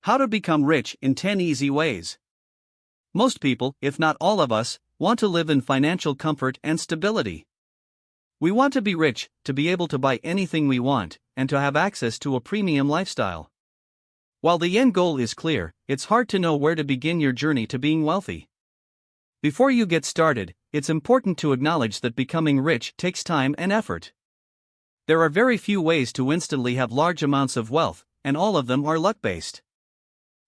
How to become rich in 10 easy ways. Most people, if not all of us, want to live in financial comfort and stability. We want to be rich, to be able to buy anything we want, and to have access to a premium lifestyle. While the end goal is clear, it's hard to know where to begin your journey to being wealthy. Before you get started, it's important to acknowledge that becoming rich takes time and effort. There are very few ways to instantly have large amounts of wealth, and all of them are luck-based.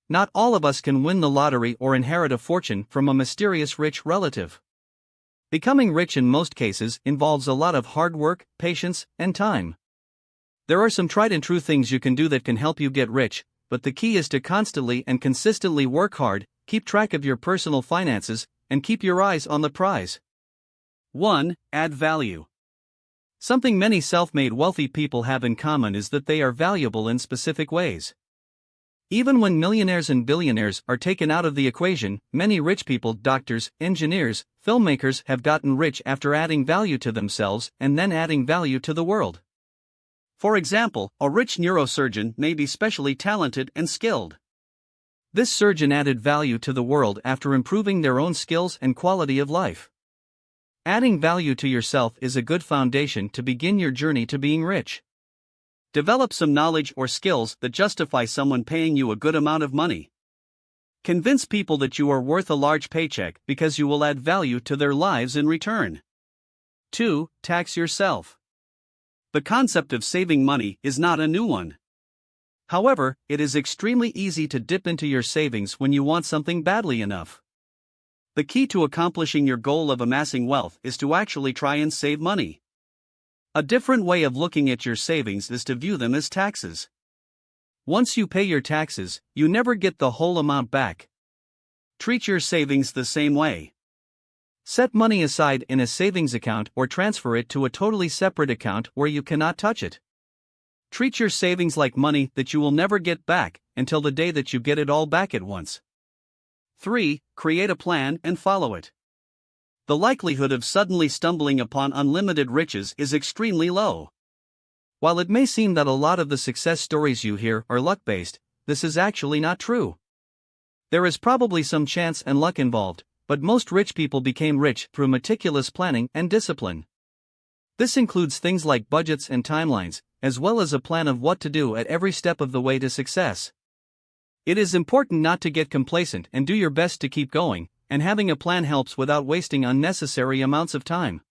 Not all of us can win the lottery or inherit a fortune from a mysterious rich relative. Becoming rich in most cases involves a lot of hard work, patience, and time. There are some tried and true things you can do that can help you get rich, but the key is to constantly and consistently work hard, keep track of your personal finances, and keep your eyes on the prize. 1. Add value. Something many self-made wealthy people have in common is that they are valuable in specific ways. Even when millionaires and billionaires are taken out of the equation, many rich people, doctors, engineers, filmmakers have gotten rich after adding value to themselves and then adding value to the world. For example, a rich neurosurgeon may be specially talented and skilled. This surgeon added value to the world after improving their own skills and quality of life. Adding value to yourself is a good foundation to begin your journey to being rich. Develop some knowledge or skills that justify someone paying you a good amount of money. Convince people that you are worth a large paycheck because you will add value to their lives in return. 2. Tax yourself. The concept of saving money is not a new one. However, it is extremely easy to dip into your savings when you want something badly enough. The key to accomplishing your goal of amassing wealth is to actually try and save money. A different way of looking at your savings is to view them as taxes. Once you pay your taxes, you never get the whole amount back. Treat your savings the same way. Set money aside in a savings account or transfer it to a totally separate account where you cannot touch it. Treat your savings like money that you will never get back until the day that you get it all back at once. 3. Create a plan and follow it. The likelihood of suddenly stumbling upon unlimited riches is extremely low. While it may seem that a lot of the success stories you hear are luck-based, this is actually not true. There is probably some chance and luck involved, but most rich people became rich through meticulous planning and discipline. This includes things like budgets and timelines, as well as a plan of what to do at every step of the way to success. It is important not to get complacent and do your best to keep going, and having a plan helps without wasting unnecessary amounts of time.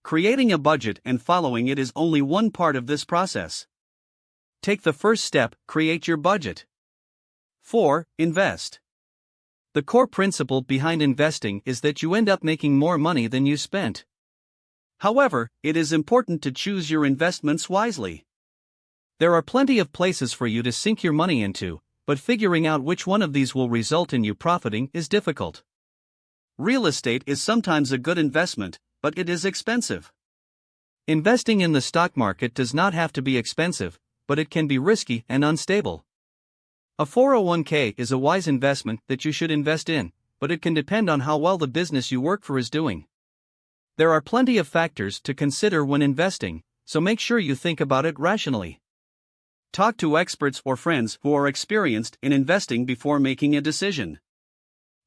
Creating a budget and following it is only one part of this process. Take the first step, create your budget. 4. Invest. The core principle behind investing is that you end up making more money than you spent. However, it is important to choose your investments wisely. There are plenty of places for you to sink your money into, but figuring out which one of these will result in you profiting is difficult. Real estate is sometimes a good investment, but it is expensive. Investing in the stock market does not have to be expensive, but it can be risky and unstable. A 401k is a wise investment that you should invest in, but it can depend on how well the business you work for is doing. There are plenty of factors to consider when investing, so make sure you think about it rationally. Talk to experts or friends who are experienced in investing before making a decision.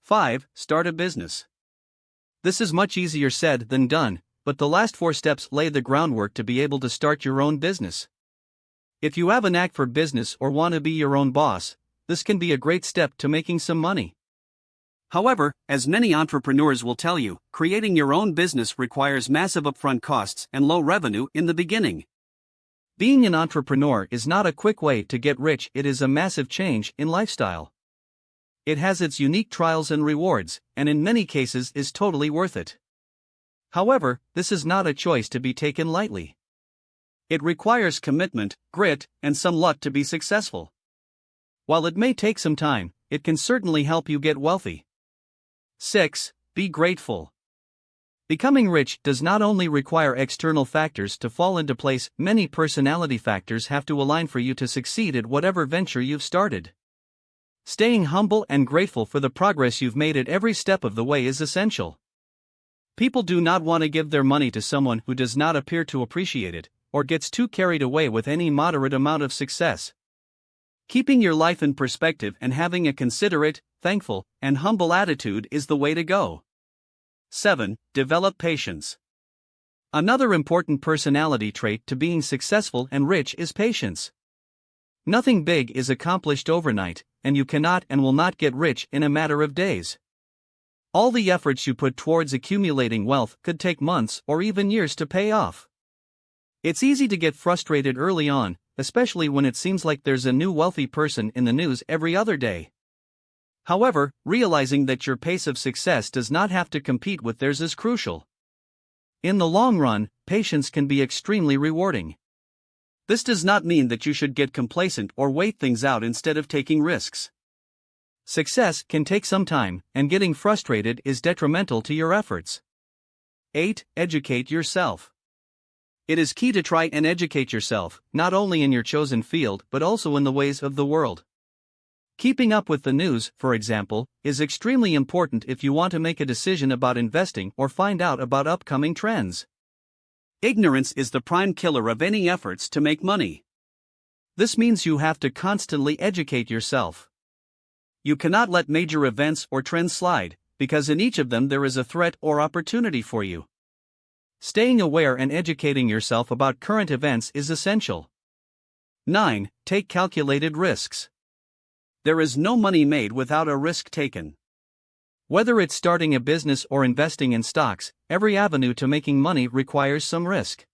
5. Start a business. This is much easier said than done, but the last 4 steps lay the groundwork to be able to start your own business. If you have a knack for business or want to be your own boss, this can be a great step to making some money. However, as many entrepreneurs will tell you, creating your own business requires massive upfront costs and low revenue in the beginning. Being an entrepreneur is not a quick way to get rich, it is a massive change in lifestyle. It has its unique trials and rewards, and in many cases is totally worth it. However, this is not a choice to be taken lightly. It requires commitment, grit, and some luck to be successful. While it may take some time, it can certainly help you get wealthy. 6. Be grateful. Becoming rich does not only require external factors to fall into place, many personality factors have to align for you to succeed at whatever venture you've started. Staying humble and grateful for the progress you've made at every step of the way is essential. People do not want to give their money to someone who does not appear to appreciate it, or gets too carried away with any moderate amount of success. Keeping your life in perspective and having a considerate, thankful, and humble attitude is the way to go. 7. Develop patience. Another important personality trait to being successful and rich is patience. Nothing big is accomplished overnight, and you cannot and will not get rich in a matter of days. All the efforts you put towards accumulating wealth could take months or even years to pay off. It's easy to get frustrated early on, especially when it seems like there's a new wealthy person in the news every other day. However, realizing that your pace of success does not have to compete with theirs is crucial. In the long run, patience can be extremely rewarding. This does not mean that you should get complacent or wait things out instead of taking risks. Success can take some time, and getting frustrated is detrimental to your efforts. 8. Educate yourself. It is key to try and educate yourself, not only in your chosen field but also in the ways of the world. Keeping up with the news, for example, is extremely important if you want to make a decision about investing or find out about upcoming trends. Ignorance is the prime killer of any efforts to make money. This means you have to constantly educate yourself. You cannot let major events or trends slide, because in each of them there is a threat or opportunity for you. Staying aware and educating yourself about current events is essential. 9. Take calculated risks. There is no money made without a risk taken. Whether it's starting a business or investing in stocks, every avenue to making money requires some risk.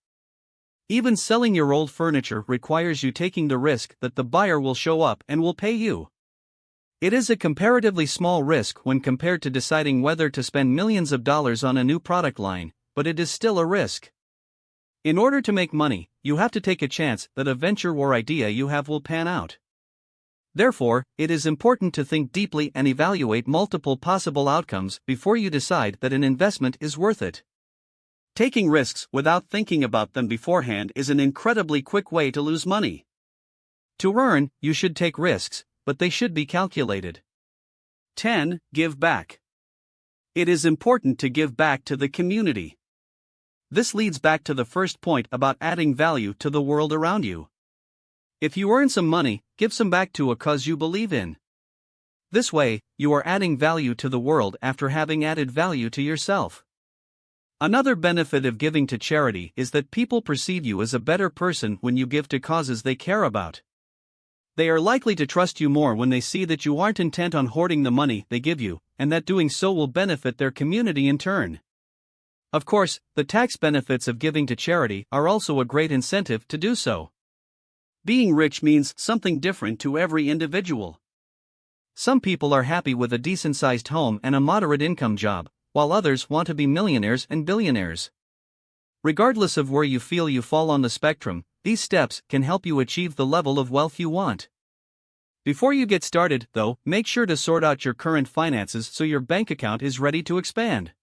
Even selling your old furniture requires you taking the risk that the buyer will show up and will pay you. It is a comparatively small risk when compared to deciding whether to spend millions of dollars on a new product line, but it is still a risk. In order to make money, you have to take a chance that a venture or idea you have will pan out. Therefore, it is important to think deeply and evaluate multiple possible outcomes before you decide that an investment is worth it. Taking risks without thinking about them beforehand is an incredibly quick way to lose money. To earn, you should take risks, but they should be calculated. 10. Give back. It is important to give back to the community. This leads back to the first point about adding value to the world around you. If you earn some money, give some back to a cause you believe in. This way, you are adding value to the world after having added value to yourself. Another benefit of giving to charity is that people perceive you as a better person when you give to causes they care about. They are likely to trust you more when they see that you aren't intent on hoarding the money they give you, and that doing so will benefit their community in turn. Of course, the tax benefits of giving to charity are also a great incentive to do so. Being rich means something different to every individual. Some people are happy with a decent-sized home and a moderate income job, while others want to be millionaires and billionaires. Regardless of where you feel you fall on the spectrum, these steps can help you achieve the level of wealth you want. Before you get started, though, make sure to sort out your current finances so your bank account is ready to expand.